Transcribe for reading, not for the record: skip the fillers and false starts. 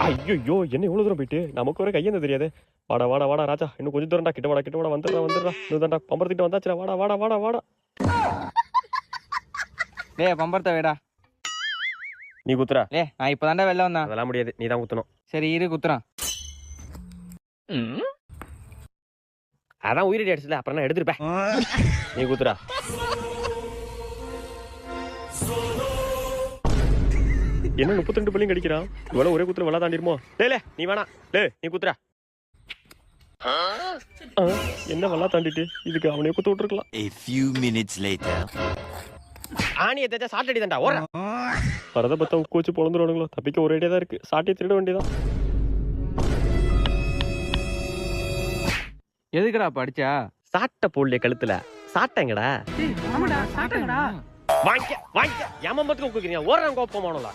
ஐயோ என்ன இவ்வளவு தூரம் போயிட்டு நமக்கு வர கையெந்த தெரியாது. வாடா வாடா வாடா ராஜா, இன்னும் கொஞ்சம் தூரம்டா, கிட்ட வாடா வந்துடுறா. இதுதான்டா பம்பரத்திட்ட வந்தாச்சுடா, வாடா வாடா வாடா வாடா. டேய் பம்பரத்தை வேடா. நீ குத்துறா. நான் இப்பதான்டா வெளில வந்தேன். அதெல்லாம் முடியாது, நீ தான் குத்தணும். சரி இரு குத்துறான். அதான் உயிரடி அடிச்சல, அப்புறம் நான் எடுத்துருப்பேன். நீ குத்துறா. என்ன 32 பள்ளியும் கடிக்கிறான். இவ்வளவு ஒரே குத்துல வெள்ளா தாண்டிருமோ? டேலே நீ வேணா, நீ குத்துறா. என்ன வெள்ளா தாண்டிட்டு இதுக்கு அவனே குத்து விட்டுருக்கலாம். A few minutes later. ஆணியை தேச்சா சாட்டடி தான்டா ஓடுற. வரத பார்த்தா உக்கு வச்சு பொழந்துருவானுங்களோ. தப்பிக்க ஒரே தான் இருக்கு, சாட்டியை திருட வேண்டியதான். எதுக்குடா படிச்சா? சாட்டை போடலையே கழுத்துல, சாட்டைங்கடா. சாட்டங்கடா. வாங்கிக்க ஏமம்பத்துக்கு உக்குறீங்க, ஓடுறாங்க கோப்பமானோல.